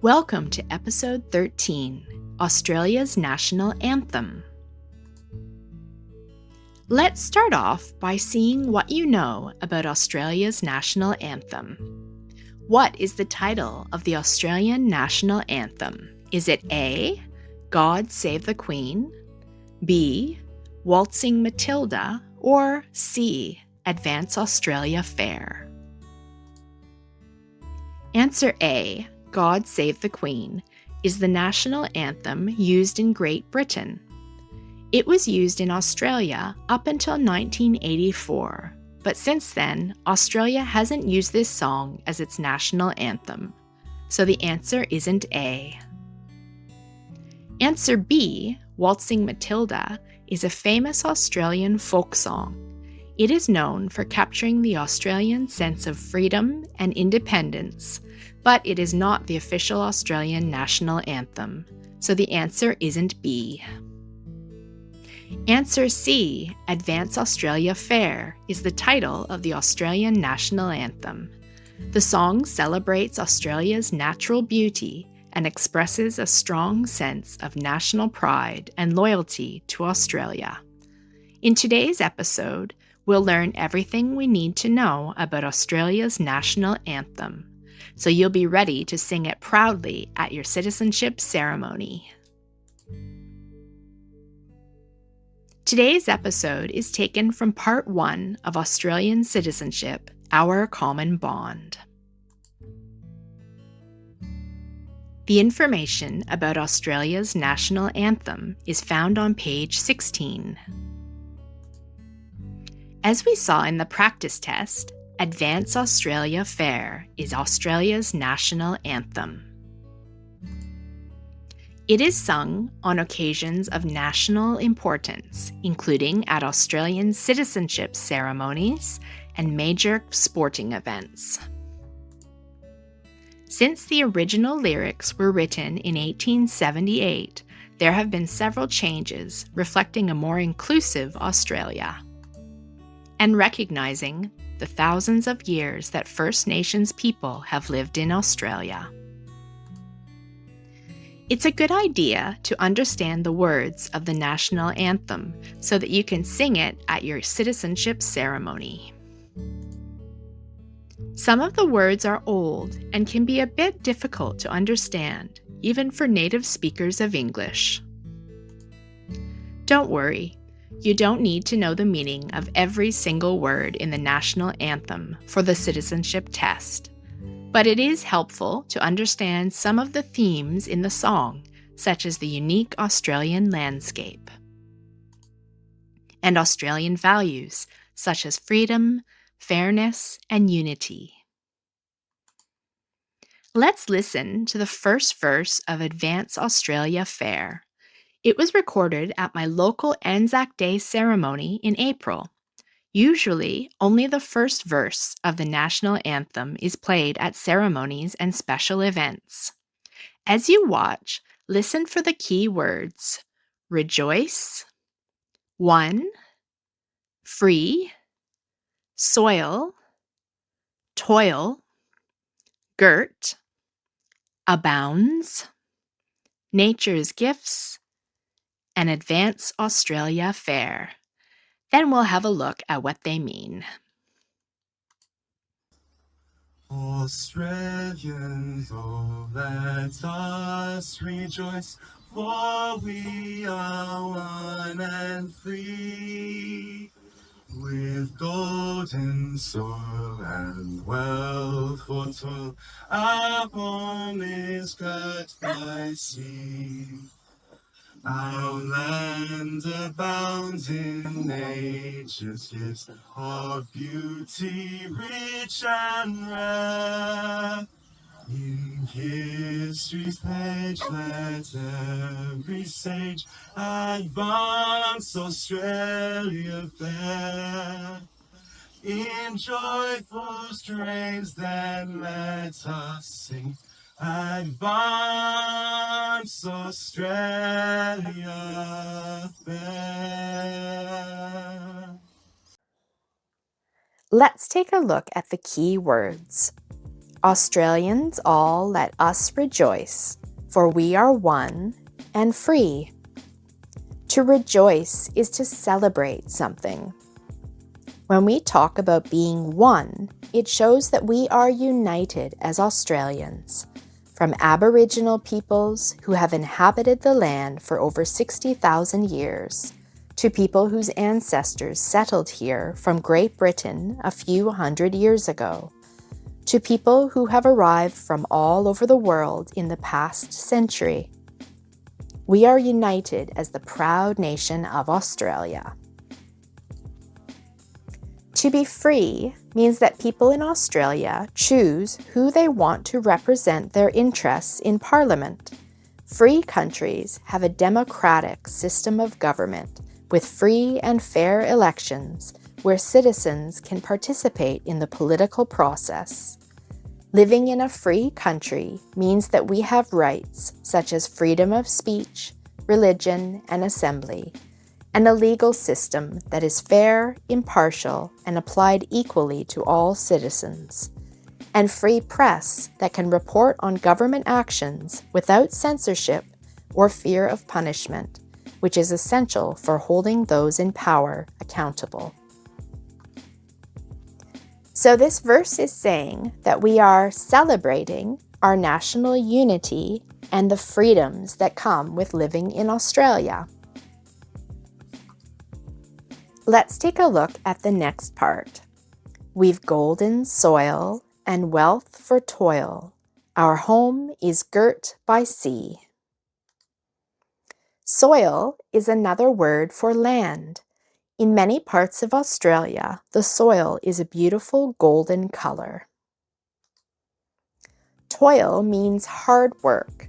Welcome to episode 13, Australia's National Anthem. Let's start off by seeing what you know about Australia's national anthem. What is the title of the Australian national anthem? Is it A, God Save the Queen, B, Waltzing Matilda, or C, Advance Australia Fair? Answer A, God Save the Queen, is the national anthem used in Great Britain. It was used in Australia up until 1984, but since then, Australia hasn't used this song as its national anthem, so the answer isn't A. Answer B, Waltzing Matilda, is a famous Australian folk song. It is known for capturing the Australian sense of freedom and independence, but it is not the official Australian national anthem, so the answer isn't B. Answer C, Advance Australia Fair, is the title of the Australian national anthem. The song celebrates Australia's natural beauty and expresses a strong sense of national pride and loyalty to Australia. In today's episode, we'll learn everything we need to know about Australia's national anthem, so you'll be ready to sing it proudly at your citizenship ceremony. Today's episode is taken from Part 1 of Australian Citizenship, Our Common Bond. The information about Australia's national anthem is found on page 16. As we saw in the practice test, Advance Australia Fair is Australia's national anthem. It is sung on occasions of national importance, including at Australian citizenship ceremonies and major sporting events. Since the original lyrics were written in 1878, there have been several changes reflecting a more inclusive Australia and recognizing the thousands of years that First Nations people have lived in Australia. It's a good idea to understand the words of the national anthem so that you can sing it at your citizenship ceremony. Some of the words are old and can be a bit difficult to understand, even for native speakers of English. Don't worry, you don't need to know the meaning of every single word in the national anthem for the citizenship test. But it is helpful to understand some of the themes in the song, such as the unique Australian landscape and Australian values, such as freedom, fairness, and unity. Let's listen to the first verse of Advance Australia Fair. It was recorded at my local Anzac Day ceremony in April. Usually, only the first verse of the national anthem is played at ceremonies and special events. As you watch, listen for the key words: rejoice, one, free, soil, toil, girt, abounds, nature's gifts, and Advance Australia Fair. Then we'll have a look at what they mean. Australians, oh, let us rejoice, for we are one and free. With golden soil and wealth for toil, our home is girt by sea. Our land abounds in nature's gifts of beauty rich and rare. In history's page let every sage advance Australia fair. In joyful strains then let us sing, Advance Australia Fair. Let's take a look at the key words. Australians all, let us rejoice, for we are one and free. To rejoice is to celebrate something. When we talk about being one, it shows that we are united as Australians, from Aboriginal peoples who have inhabited the land for over 60,000 years, to people whose ancestors settled here from Great Britain a few hundred years ago, to people who have arrived from all over the world in the past century. We are united as the proud nation of Australia. To be free means that people in Australia choose who they want to represent their interests in Parliament. Free countries have a democratic system of government with free and fair elections where citizens can participate in the political process. Living in a free country means that we have rights such as freedom of speech, religion, and assembly, and a legal system that is fair, impartial, and applied equally to all citizens, and free press that can report on government actions without censorship or fear of punishment, which is essential for holding those in power accountable. So this verse is saying that we are celebrating our national unity and the freedoms that come with living in Australia. Let's take a look at the next part. We've golden soil and wealth for toil. Our home is girt by sea. Soil is another word for land. In many parts of Australia, the soil is a beautiful golden color. Toil means hard work.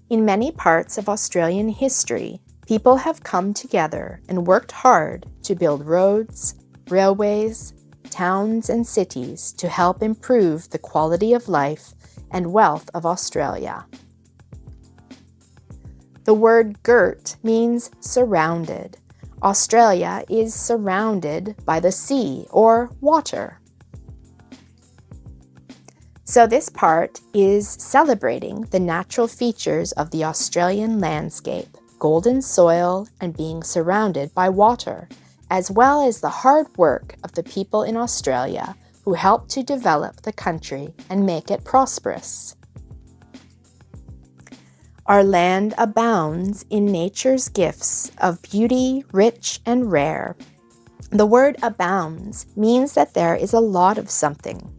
In many parts of Australian history, people have come together and worked hard to build roads, railways, towns, and cities to help improve the quality of life and wealth of Australia. The word girt means surrounded. Australia is surrounded by the sea or water. So this part is celebrating the natural features of the Australian landscape, golden soil, and being surrounded by water, as well as the hard work of the people in Australia who helped to develop the country and make it prosperous. Our land abounds in nature's gifts of beauty, rich and rare. The word abounds means that there is a lot of something.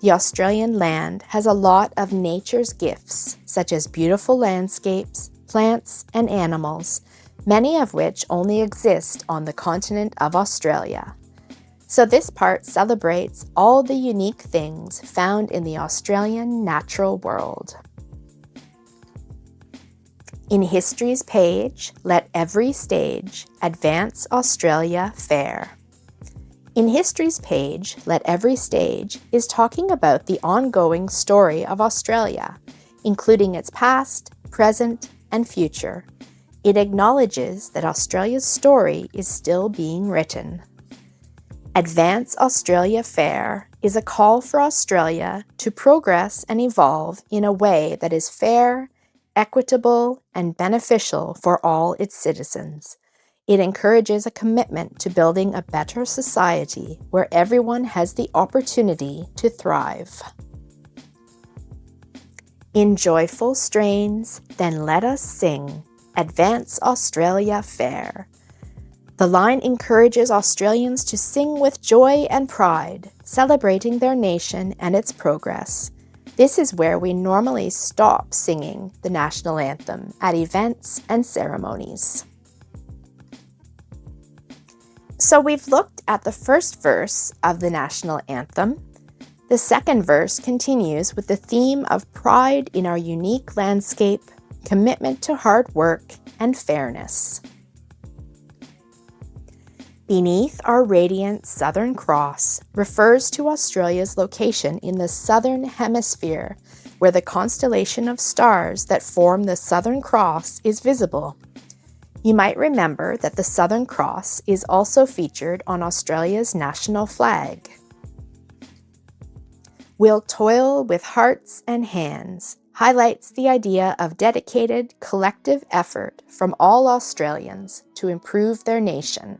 The Australian land has a lot of nature's gifts, such as beautiful landscapes, plants, and animals, many of which only exist on the continent of Australia. So this part celebrates all the unique things found in the Australian natural world. In history's page, let every stage advance Australia fair. In history's page, let every stage is talking about the ongoing story of Australia, including its past, present, and future. It acknowledges that Australia's story is still being written. Advance Australia Fair is a call for Australia to progress and evolve in a way that is fair, equitable, and beneficial for all its citizens. It encourages a commitment to building a better society where everyone has the opportunity to thrive. In joyful strains, then let us sing, Advance Australia Fair. The line encourages Australians to sing with joy and pride, celebrating their nation and its progress. This is where we normally stop singing the national anthem at events and ceremonies. So we've looked at the first verse of the national anthem. The second verse continues with the theme of pride in our unique landscape, commitment to hard work, and fairness. Beneath our radiant Southern Cross refers to Australia's location in the Southern Hemisphere, where the constellation of stars that form the Southern Cross is visible. You might remember that the Southern Cross is also featured on Australia's national flag. We'll toil with hearts and hands highlights the idea of dedicated collective effort from all Australians to improve their nation.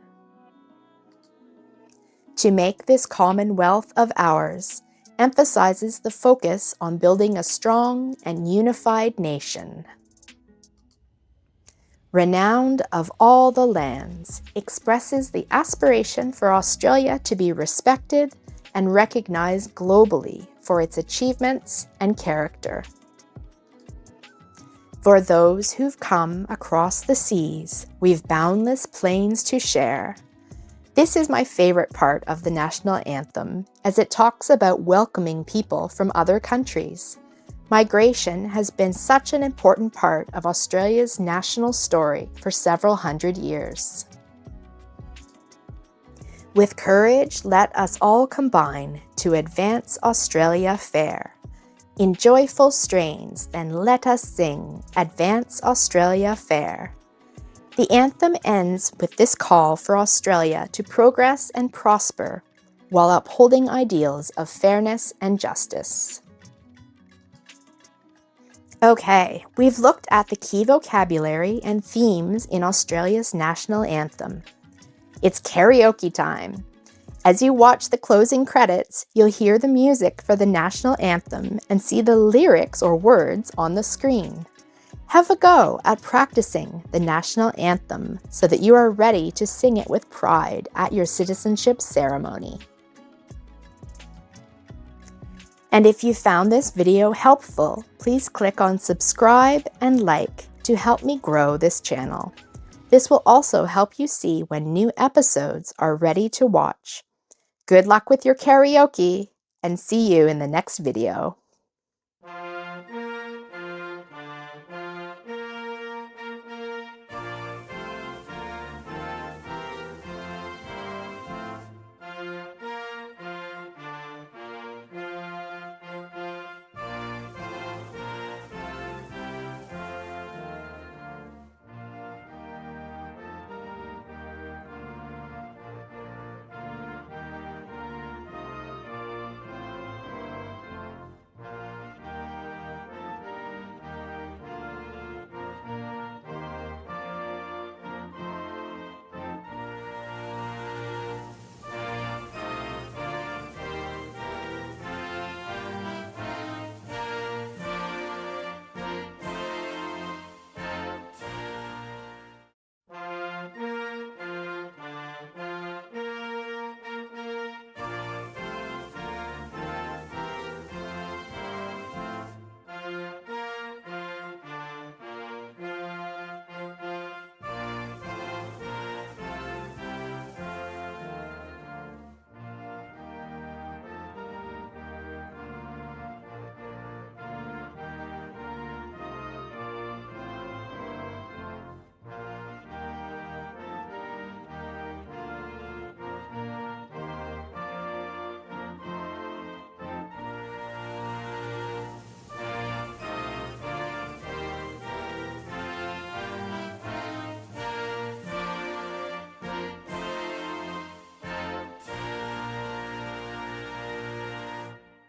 To make this commonwealth of ours emphasizes the focus on building a strong and unified nation. Renowned of all the lands expresses the aspiration for Australia to be respected and recognized globally for its achievements and character. For those who've come across the seas, we've boundless plains to share. This is my favorite part of the national anthem, as it talks about welcoming people from other countries. Migration has been such an important part of Australia's national story for several hundred years. With courage, let us all combine to advance Australia fair. In joyful strains, then let us sing, Advance Australia Fair. The anthem ends with this call for Australia to progress and prosper while upholding ideals of fairness and justice. Okay, we've looked at the key vocabulary and themes in Australia's national anthem. It's karaoke time. As you watch the closing credits, you'll hear the music for the national anthem and see the lyrics or words on the screen. Have a go at practicing the national anthem so that you are ready to sing it with pride at your citizenship ceremony. And if you found this video helpful, please click on subscribe and like to help me grow this channel. This will also help you see when new episodes are ready to watch. Good luck with your karaoke, and see you in the next video.